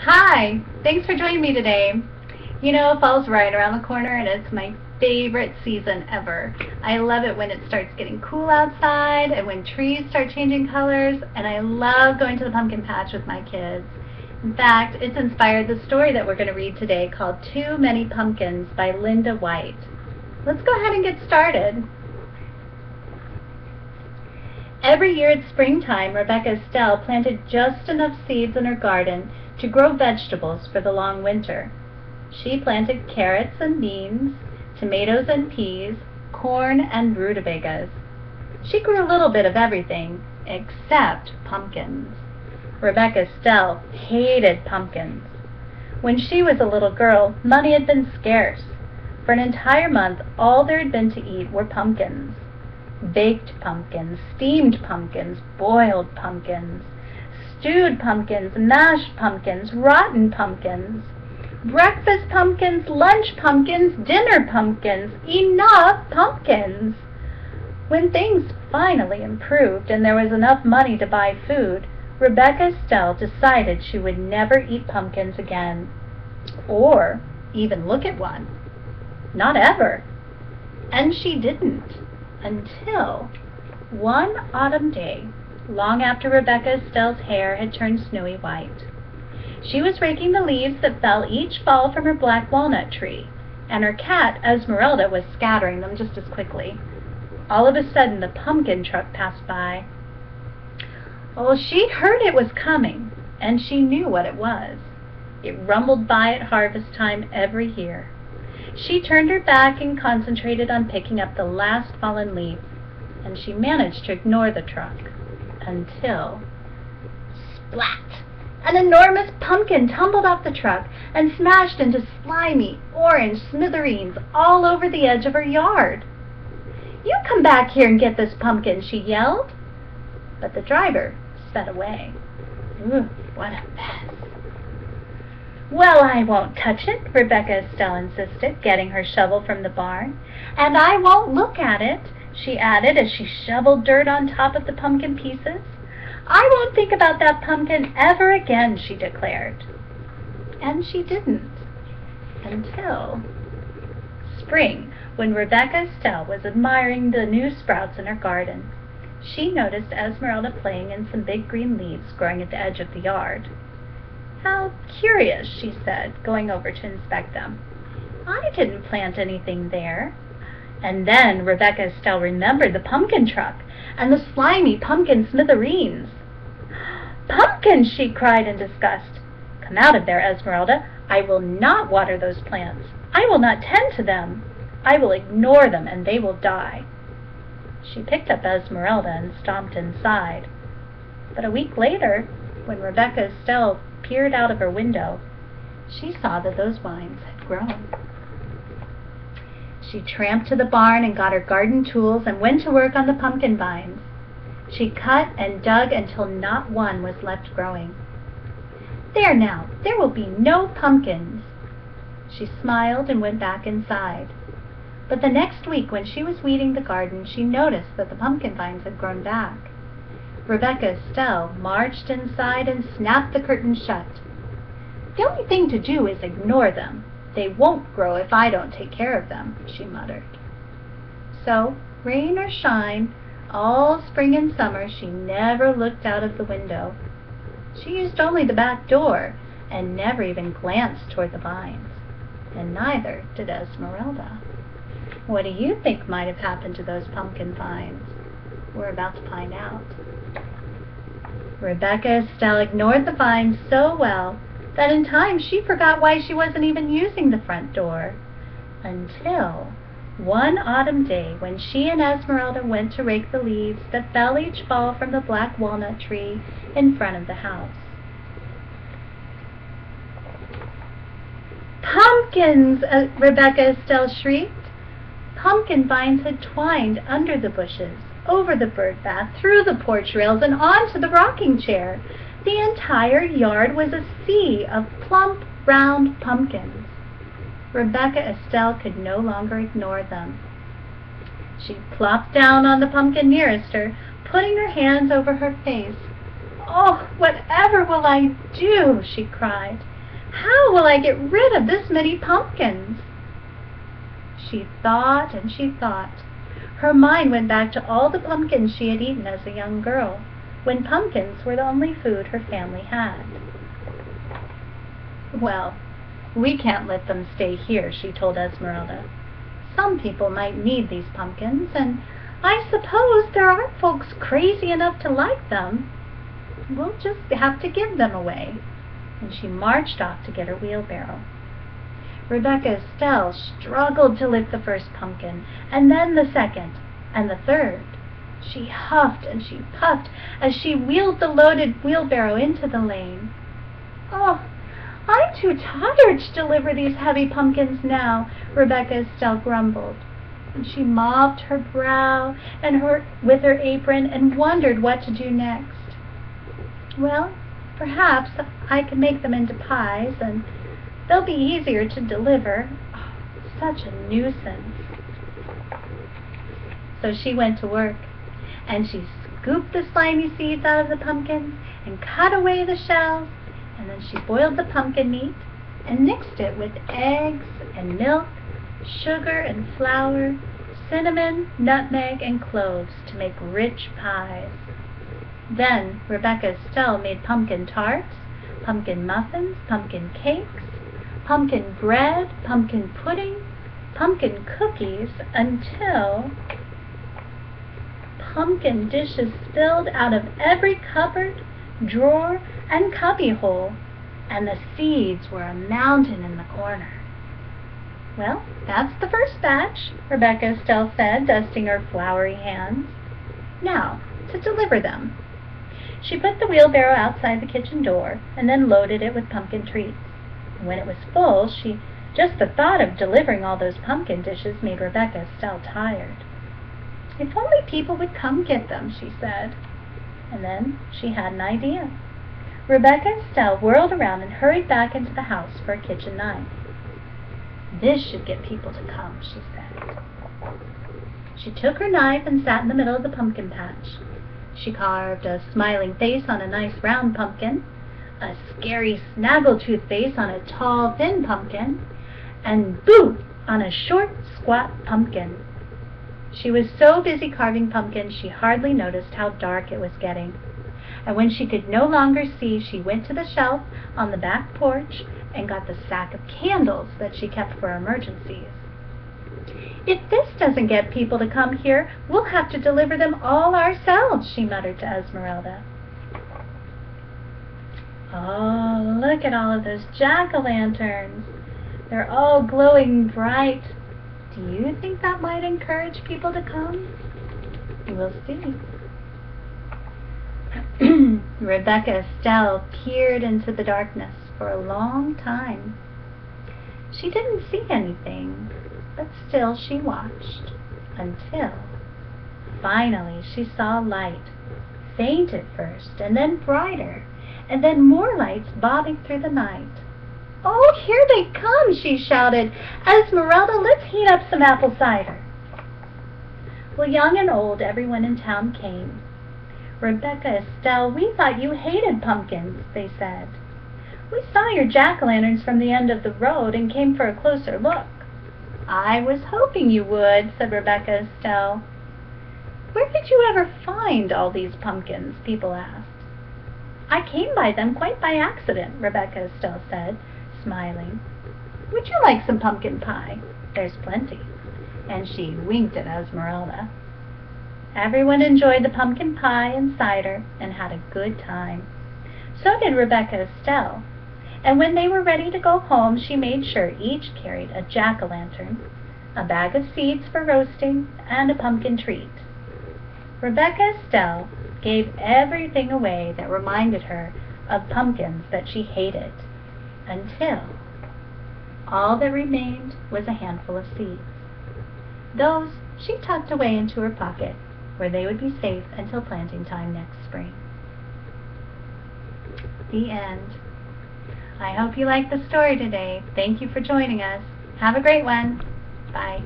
Hi! Thanks for joining me today. You know, fall's right around the corner and it's my favorite season ever. I love it when it starts getting cool outside and when trees start changing colors, and I love going to the pumpkin patch with my kids. In fact, it's inspired the story that we're going to read today called Too Many Pumpkins by Linda White. Let's go ahead and get started. Every year at springtime, Rebecca Estelle planted just enough seeds in her garden to grow vegetables for the long winter. She planted carrots and beans, tomatoes and peas, corn and rutabagas. She grew a little bit of everything except pumpkins. Rebecca Estelle hated pumpkins. When she was a little girl, money had been scarce. For an entire month, all there had been to eat were pumpkins. Baked pumpkins, steamed pumpkins, boiled pumpkins, stewed pumpkins, mashed pumpkins, rotten pumpkins, breakfast pumpkins, lunch pumpkins, dinner pumpkins, enough pumpkins. When things finally improved and there was enough money to buy food, Rebecca Estelle decided she would never eat pumpkins again, or even look at one. Not ever. And she didn't, until one autumn day, long after Rebecca Estelle's hair had turned snowy white. She was raking the leaves that fell each fall from her black walnut tree, and her cat, Esmeralda, was scattering them just as quickly. All of a sudden, the pumpkin truck passed by. Well, she'd heard it was coming, and she knew what it was. It rumbled by at harvest time every year. She turned her back and concentrated on picking up the last fallen leaf, and she managed to ignore the truck until, splat! An enormous pumpkin tumbled off the truck and smashed into slimy orange smithereens all over the edge of her yard. "You come back here and get this pumpkin," she yelled. But the driver sped away. Ooh, what a mess. "Well, I won't touch it," Rebecca Estelle insisted, getting her shovel from the barn. "And I won't look at it," she added as she shoveled dirt on top of the pumpkin pieces. "I won't think about that pumpkin ever again," she declared. And she didn't, until spring, when Rebecca Estelle was admiring the new sprouts in her garden. She noticed Esmeralda playing in some big green leaves growing at the edge of the yard. "How curious," she said, going over to inspect them. "I didn't plant anything there." And then Rebecca Estelle remembered the pumpkin truck and the slimy pumpkin smithereens. "Pumpkins!" she cried in disgust. "Come out of there, Esmeralda. I will not water those plants. I will not tend to them. I will ignore them and they will die." She picked up Esmeralda and stomped inside. But a week later, when Rebecca Estelle peered out of her window, she saw that those vines had grown. She tramped to the barn and got her garden tools and went to work on the pumpkin vines. She cut and dug until not one was left growing. "There now, there will be no pumpkins." She smiled and went back inside. But the next week, when she was weeding the garden, she noticed that the pumpkin vines had grown back. Rebecca Estelle marched inside and snapped the curtains shut. "The only thing to do is ignore them. They won't grow if I don't take care of them," she muttered. So, rain or shine, all spring and summer she never looked out of the window. She used only the back door and never even glanced toward the vines. And neither did Esmeralda. What do you think might have happened to those pumpkin vines? We're about to find out. Rebecca Estelle ignored the vines so well that in time she forgot why she wasn't even using the front door. Until one autumn day, when she and Esmeralda went to rake the leaves that fell each fall from the black walnut tree in front of the house. "Pumpkins!" Rebecca Estelle shrieked. Pumpkin vines had twined under the bushes, over the bird bath, through the porch rails, and onto the rocking chair. The entire yard was a sea of plump, round pumpkins. Rebecca Estelle could no longer ignore them. She plopped down on the pumpkin nearest her, putting her hands over her face. "Oh, whatever will I do?" she cried. "How will I get rid of this many pumpkins?" She thought and she thought. Her mind went back to all the pumpkins she had eaten as a young girl, when pumpkins were the only food her family had. "Well, we can't let them stay here," she told Esmeralda. "Some people might need these pumpkins, and I suppose there are folks crazy enough to like them. We'll just have to give them away." And she marched off to get her wheelbarrow. Rebecca Estelle struggled to lift the first pumpkin, and then the second, and the third. She huffed and she puffed as she wheeled the loaded wheelbarrow into the lane. "Oh, I'm too tired to deliver these heavy pumpkins now," Rebecca Estelle grumbled. And she mopped her brow with her apron and wondered what to do next. "Well, perhaps I can make them into pies, and they'll be easier to deliver. Oh, such a nuisance." So she went to work, and she scooped the slimy seeds out of the pumpkins and cut away the shells, and then she boiled the pumpkin meat and mixed it with eggs and milk, sugar and flour, cinnamon, nutmeg, and cloves to make rich pies. Then Rebecca Estelle made pumpkin tarts, pumpkin muffins, pumpkin cakes, pumpkin bread, pumpkin pudding, pumpkin cookies, until pumpkin dishes filled out of every cupboard, drawer, and cubbyhole, and the seeds were a mountain in the corner. "Well, that's the first batch," Rebecca Estelle said, dusting her floury hands. "Now, to deliver them." She put the wheelbarrow outside the kitchen door, and then loaded it with pumpkin treats. And when it was full, just the thought of delivering all those pumpkin dishes made Rebecca Estelle tired. "If only people would come get them," she said. And then she had an idea. Rebecca Estelle whirled around and hurried back into the house for a kitchen knife. "This should get people to come," she said. She took her knife and sat in the middle of the pumpkin patch. She carved a smiling face on a nice round pumpkin, a scary snaggletooth face on a tall thin pumpkin, and boo on a short squat pumpkin. She was so busy carving pumpkins she hardly noticed how dark it was getting. And when she could no longer see, she went to the shelf on the back porch and got the sack of candles that she kept for emergencies. "If this doesn't get people to come here, we'll have to deliver them all ourselves," she muttered to Esmeralda. "Oh, look at all of those jack-o'-lanterns. They're all glowing bright. Do you think that might encourage people to come? We'll see." Rebecca Estelle peered into the darkness for a long time. She didn't see anything, but still she watched, until finally she saw light, faint at first, and then brighter, and then more lights bobbing through the night. "Oh, here they come!" she shouted. "Esmeralda, let's heat up some apple cider." Well, young and old, everyone in town came. "Rebecca Estelle, we thought you hated pumpkins," they said. "We saw your jack-o'-lanterns from the end of the road and came for a closer look." "I was hoping you would," said Rebecca Estelle. "Where did you ever find all these pumpkins?" people asked. "I came by them quite by accident," Rebecca Estelle said, smiling. "Would you like some pumpkin pie? There's plenty." And she winked at Esmeralda. Everyone enjoyed the pumpkin pie and cider and had a good time. So did Rebecca Estelle. And when they were ready to go home, she made sure each carried a jack-o'-lantern, a bag of seeds for roasting, and a pumpkin treat. Rebecca Estelle gave everything away that reminded her of pumpkins that she hated, until all that remained was a handful of seeds. Those she tucked away into her pocket, where they would be safe until planting time next spring. The end. I hope you liked the story today. Thank you for joining us. Have a great one. Bye.